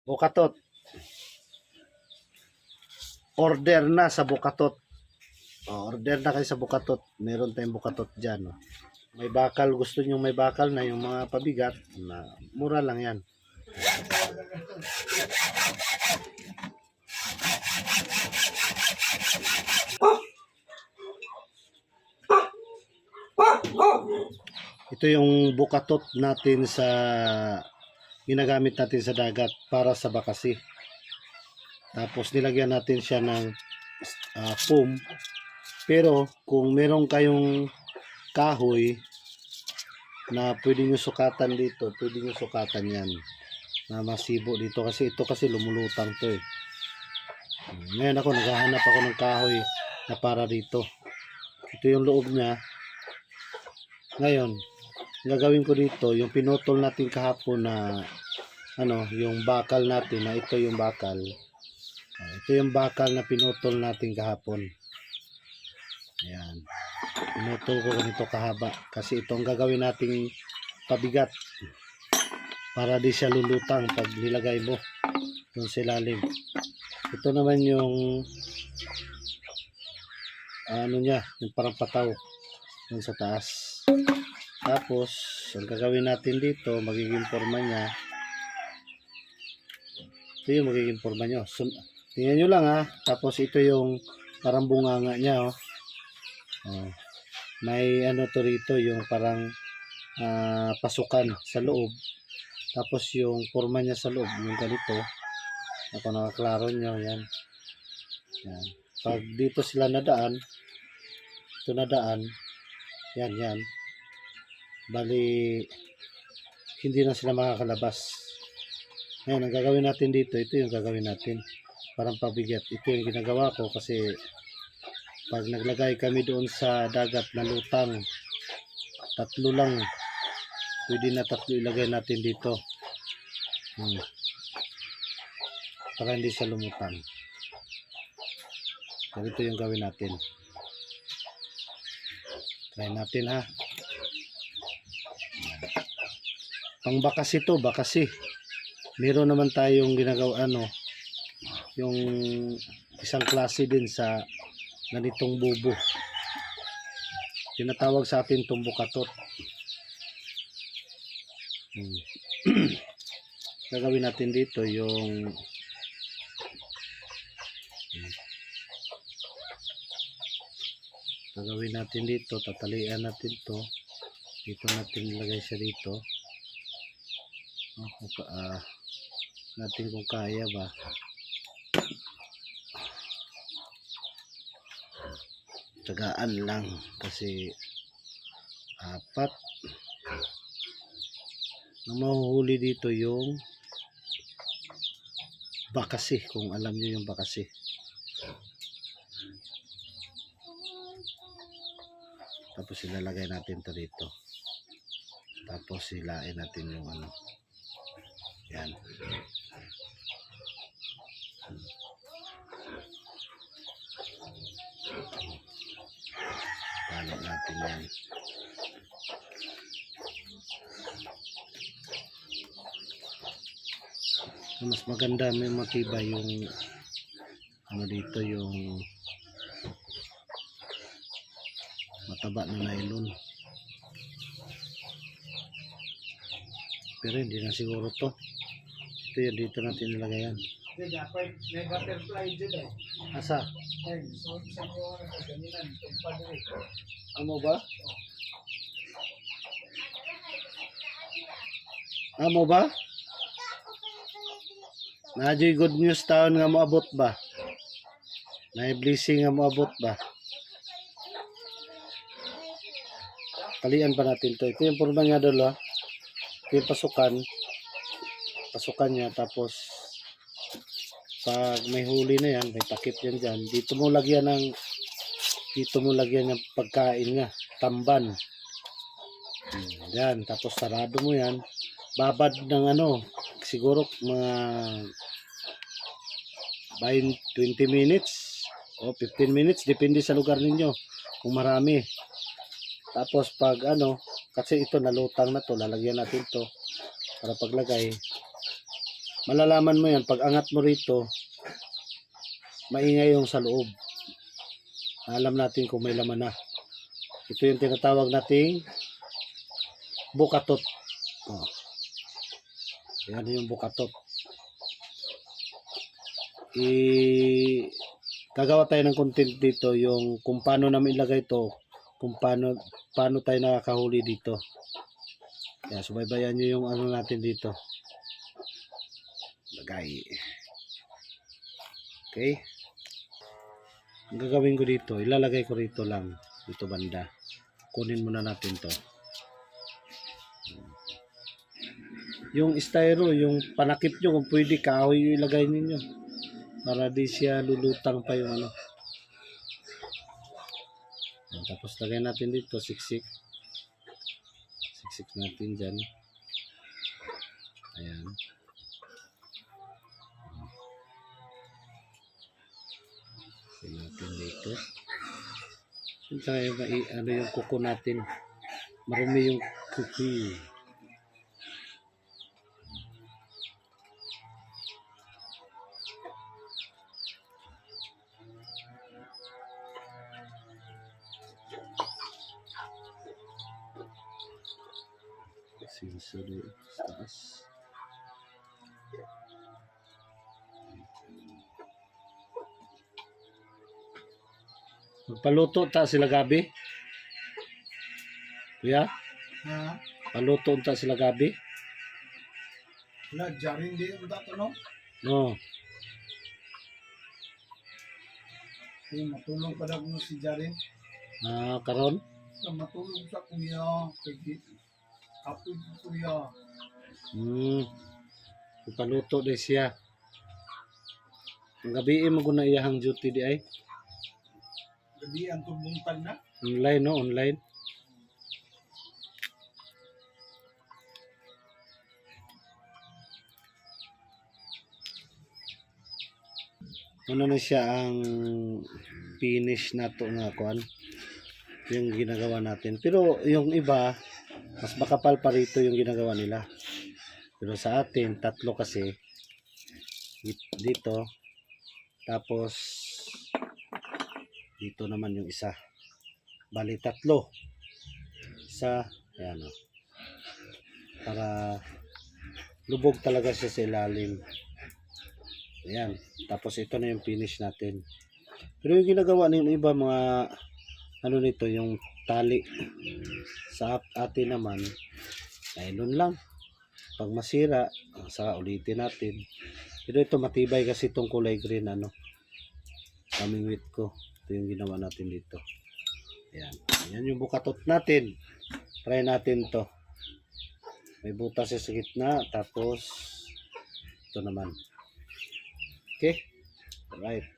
Bukatot. Order na sa Bukatot. Order na kayo sa Bukatot. Meron tayong Bukatot dyan. May bakal. Gusto nyo may bakal na yung mga pabigat. Na, mura lang yan. Ito yung Bukatot natin sa ginagamit natin sa dagat para sa bakasi. Tapos nilagyan natin siya ng foam. Pero kung meron kayong kahoy na pwede nyo sukatan dito, pwede nyo sukatan yan na masibo dito kasi ito kasi lumulutang to eh. Ngayon ako naghahanap ako ng kahoy na para dito. Ito yung loob niya. Ngayon gagawin ko dito yung pinutol natin kahapon na yung bakal natin na ito yung bakal. Ito yung bakal na pinutol natin kahapon. Ayan. Pinutol ko ganito kahaba kasi ito ang gagawin nating pabigat para di siya lulutang pag nilagay mo dun sa ilalim. Ito naman yung yung parang pataw dun sa taas. Tapos, ang gagawin natin dito, magiging forma niya. Ito yung magiging forma nyo. So, tingnan nyo lang ha. Tapos, ito yung parang bunganga niya. May to rito, yung parang pasukan sa loob. Tapos, yung forma niya sa loob, yung ganito. Ako nakaklaro nyo, yan. Yan. Pag dito sila nadaan, ito nadaan, yan. Bali hindi na sila makakalabas. Ngayon ang gagawin natin dito, ito yung gagawin natin parang pabigat. Ito yung ginagawa ko kasi pag naglagay kami doon sa dagat na lutang, tatlo lang, pwede na tatlo ilagay natin dito para hindi siya lumutang. Ganito yung gawin natin. Try natin ha. Pang bakasi to, bakasi. Meron naman tayong ginagawa yung isang klase din sa ganitong bubo. Tinatawag sa atin itong Bukatot. Gagawin natin dito yung gagawin natin dito, tatalian natin to. Dito natin ilagay siya dito. Natin kung kaya ba. Tsagaan lang kasi apat ang mahuhuli dito yung bakasi, kung alam nyo yung bakasi. Tapos ilalagay natin to dito. Tapos hilain natin yung yan. Palit natin yan. Mas maganda, may matibay yung dito, yung mataba na nylon. Pero hindi na siguro to. Ito yun, dito natin nilagay yan. May butterfly dyan eh. Asa? So, sa iyo na kagaminan. Amo ba? Amo ba? Nadyo'y good news taon nga moabot ba? May blessing nga moabot ba? Kalian pa natin to. Ito yung forma nga dalo. Ito yung pasukan. Pasukan niya. Tapos pag may huli na yan, may takip yan dyan. Dito mo lagyan ng pagkain niya. Tamban. Yan. Tapos sarado mo yan. Babad ng siguro mga 20 minutes o 15 minutes, depende sa lugar ninyo kung marami. Tapos pag kasi ito nalutang na to, lalagyan natin to para paglagay Malalaman mo yan, pag angat mo rito, maingay yung sa loob. Alam natin kung may laman na. Ito yung tinatawag nating bukatot. Oh. Yan yung bukatot. Gagawa tayo ng content dito yung kung paano namin ilagay ito, kung paano tayo nakakahuli dito. Kaya subaybayan nyo yung ano natin dito. Lagay. Okay. Ang gagawin ko dito, ilalagay ko rito lang. Dito banda. Kunin muna natin to. Yung styro, yung panakip nyo, kung pwede kahoy yung ilagay ninyo. Para di siya lulutang pa yung ano. Tapos lagay natin dito, siksik. Siksik natin dyan. Ayan. Lagay natin dito. Siyempre, ano yung kuko natin. Marumi yung kuko. Sinsuri sa taas. Magpaluto ta sila gabi. Kuya, Ha? paluto ta sila gabi. Wala, jarin di yung dato, no? No. Kaya matulog pa daw mo si Jarin. Karon. Matulog sa kuya. Kaya kapag kuya. Paluto din siya. Ang gabi mo guna iyahang duty di ay. Gabi ang tumuntag na. Online no, online. Ano na siya ang finish na to nga kuan yung ginagawa natin. Pero yung iba mas makapal pa rito yung ginagawa nila. Pero sa atin tatlo kasi dito, tapos dito naman yung isa. Bali tatlo. Isa, ayan o. Para lubog talaga siya sa ilalim. Ayan. Tapos ito na yung finish natin. Pero yung ginagawa ng iba mga ano nito, yung tali. Sa atin naman, nylon lang. Pag masira, saka ulitin natin. Pero ito matibay kasi itong kulay green ano. Kaming wit ko. Ito yung ginawa natin dito. Ayan. Ayan yung bukatot natin. Try natin to. May butas sa gitna. Tapos ito naman. Okay. Alright.